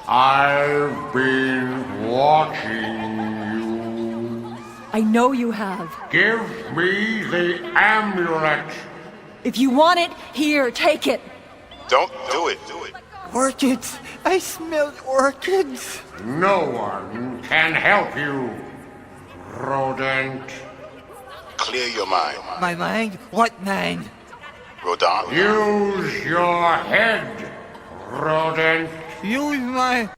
I've been watching you. I know you have. Give me the amulet. If you want it, here, take it. Don't do it. Orchids! I smelled orchids! No one can help you, rodent. Clear your mind. My mind? What mind? Rodon. Use your head, rodent. Use my...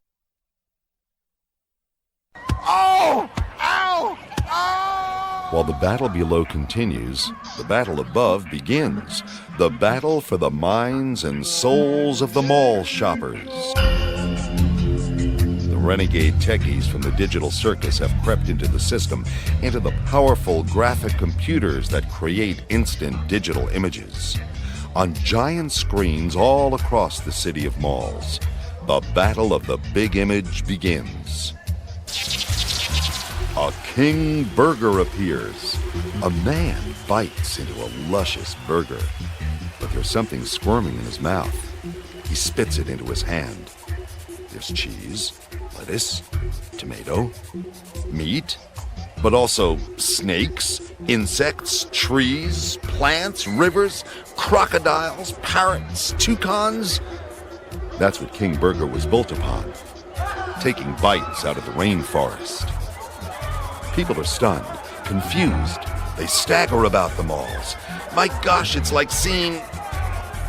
Oh! Ow! Oh! While the battle below continues, the battle above begins. The battle for the minds and souls of the mall shoppers. The renegade techies from the digital circus have crept into the system, into the powerful graphic computers that create instant digital images. On giant screens all across the city of malls, the battle of the big image begins. A king burger appears. A man bites into a luscious burger, but there's something squirming in his mouth. He spits it into his hand. There's cheese, lettuce, tomato, meat, but also snakes, insects, trees, plants, rivers, crocodiles, parrots, toucans. That's what King Burger was built upon, taking bites out of the rainforest. People are stunned, confused. They stagger about the malls. My gosh, it's like seeing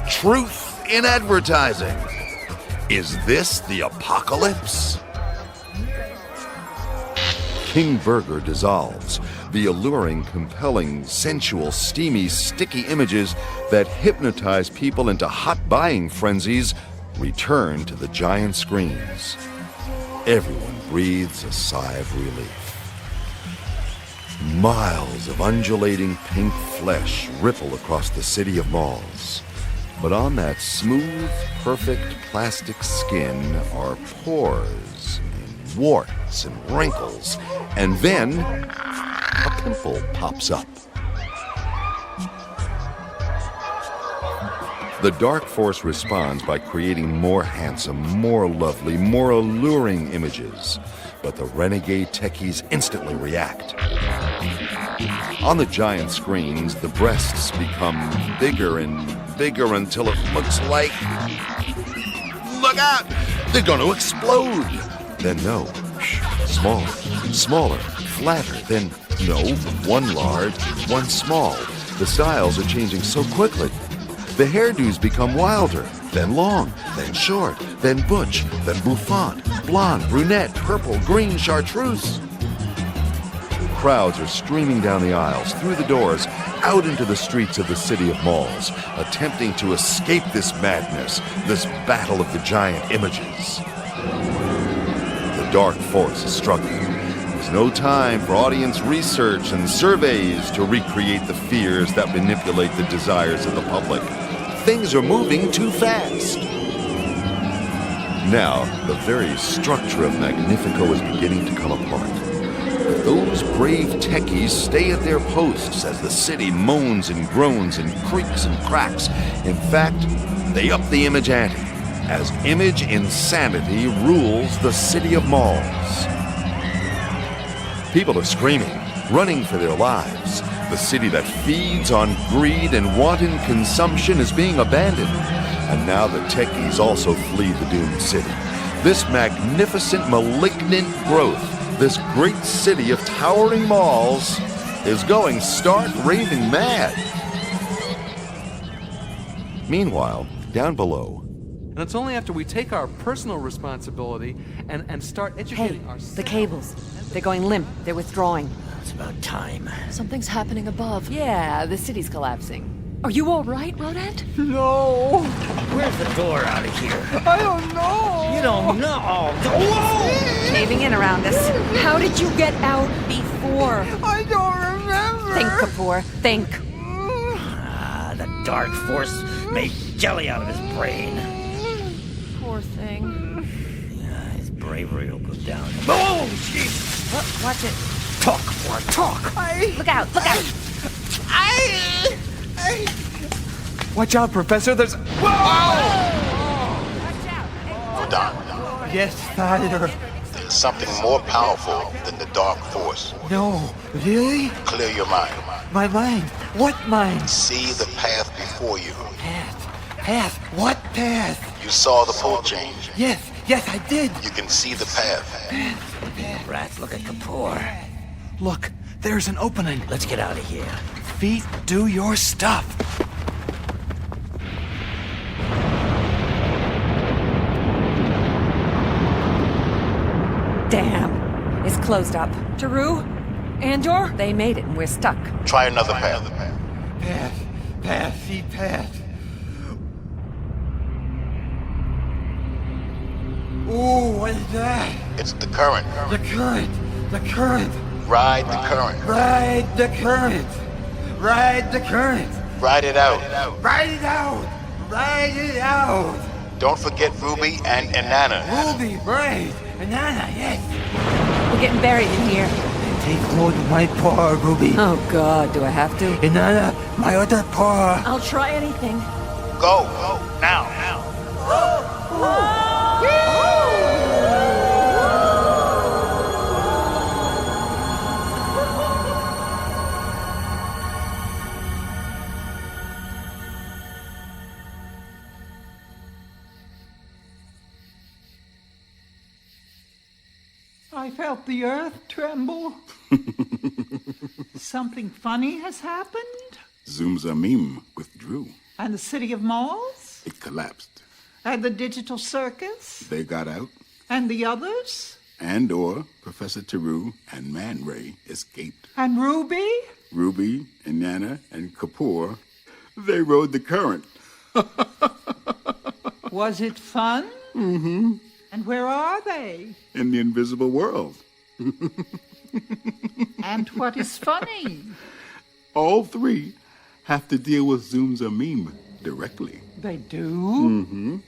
truth in advertising. Is this the apocalypse? King Burger dissolves. The alluring, compelling, sensual, steamy, sticky images that hypnotize people into hot buying frenzies return to the giant screens. Everyone breathes a sigh of relief. Miles of undulating pink flesh ripple across the city of malls. But on that smooth, perfect plastic skin are pores and warts and wrinkles. And then a pimple pops up. The Dark Force responds by creating more handsome, more lovely, more alluring images. But the renegade techies instantly react. On the giant screens, the breasts become bigger and bigger until it looks like... Look out! They're going to explode! Then no. Smaller, smaller, flatter. Then no, one large, one small. The styles are changing so quickly. The hairdos become wilder, then long, then short, then butch, then bouffant, blonde, brunette, purple, green, chartreuse. Crowds are streaming down the aisles, through the doors, out into the streets of the city of malls, attempting to escape this madness, this battle of the giant images. The Dark Force is struggling. There's no time for audience research and surveys to recreate the fears that manipulate the desires of the public. Things are moving too fast. Now, the very structure of Magnifico is beginning to come apart. But those brave techies stay at their posts as the city moans and groans and creaks and cracks. In fact, they up the image ante, as image insanity rules the city of malls. People are screaming, running for their lives. The city that feeds on greed and wanton consumption is being abandoned. And now the techies also flee the doomed city. This magnificent, malignant growth, this great city of towering malls, is going stark raving mad. Meanwhile, down below... And it's only after we take our personal responsibility and start educating ourselves... The cables. They're going limp. They're withdrawing. It's about time. Something's happening above. Yeah, the city's collapsing. Are you all right, Rodette? No. Where's the door out of here? I don't know. You don't know. Whoa! Caving in around us. How did you get out before? I don't remember. Think, Kapoor. Think. The dark force made jelly out of his brain. Poor thing. Yeah, his bravery will go down. Oh, jeez! Oh, watch it. Talk, Kapoor, talk! Look out, look out! Watch out, Professor, there's... Hold on. Yes, Father. There's something more powerful than the dark force. No, really? Clear your mind. My mind? What mind? See the path before you. Path? What path? You saw the pull change. Yes, I did. You can see the path. Rats, look at Kapoor. Look, there's an opening. Let's get out of here. Feet, do your stuff. Damn. It's closed up. Taru? Andor? They made it and we're stuck. Try another path. Path. Ooh, what is that? It's the current. The current. Ride the current. Ride the current. Ride it out. Ride it out. Don't forget Ruby and Inanna. Ruby, right. Inanna, yes. We're getting buried in here. Take hold of my paw, Ruby. Oh, God, do I have to? Inanna, my other paw. I'll try anything. Go. Now. I felt the earth tremble. Something funny has happened? Zoom-Zamim withdrew. And the city of malls? It collapsed. And the digital circus? They got out. And the others? And/or Professor Taru and Man Ray escaped. And Ruby? Ruby, Inanna, and Kapoor, they rode the current. Was it fun? Mm-hmm. And where are they? In the invisible world. And what is funny? All three have to deal with Zoom-Zamim directly. They do? Mm-hmm.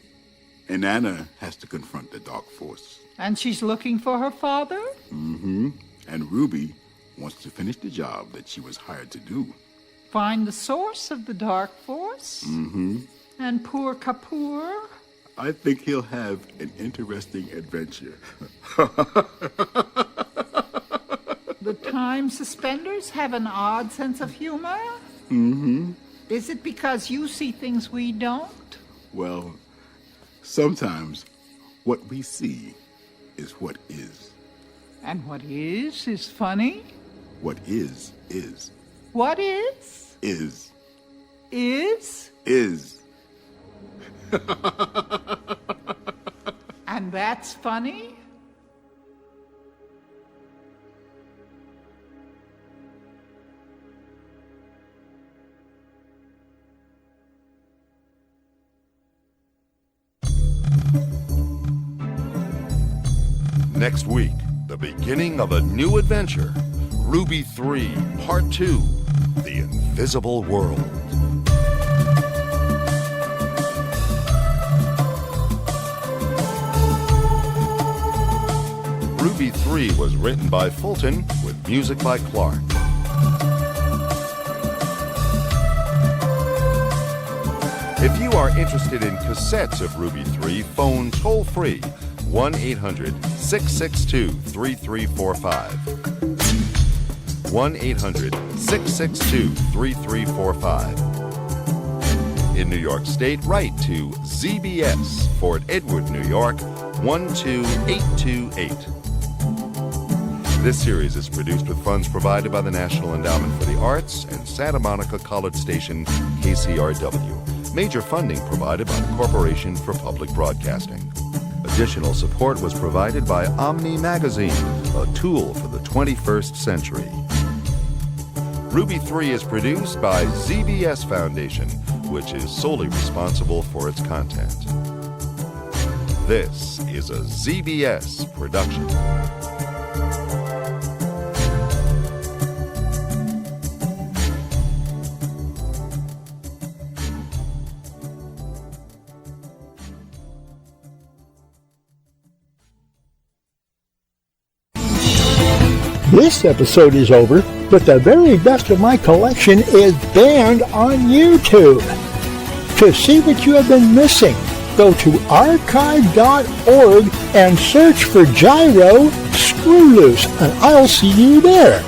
Inanna has to confront the Dark Force. And she's looking for her father? Mm-hmm. And Ruby wants to finish the job that she was hired to do. Find the source of the Dark Force? Mm-hmm. And poor Kapoor? I think he'll have an interesting adventure. The time suspenders have an odd sense of humor? Mm-hmm. Is it because you see things we don't? Well, sometimes what we see is what is. And what is funny? What is is. What is? Is. Is? Is. And that's funny? Next week, the beginning of a new adventure. Ruby 3, Part 2, The Invisible World. Ruby 3 was written by Fulton with music by Clark. If you are interested in cassettes of Ruby 3, phone toll-free 1-800-662-3345. 1-800-662-3345. In New York State, write to ZBS, Fort Edward, New York, 12828. This series is produced with funds provided by the National Endowment for the Arts and Santa Monica College Station, KCRW. Major funding provided by the Corporation for Public Broadcasting. Additional support was provided by Omni Magazine, a tool for the 21st century. Ruby 3 is produced by ZBS Foundation, which is solely responsible for its content. This is a ZBS production. This episode is over, but the very best of my collection is banned on YouTube. To see what you have been missing, go to archive.org and search for Gyro Screwloose, and I'll see you there.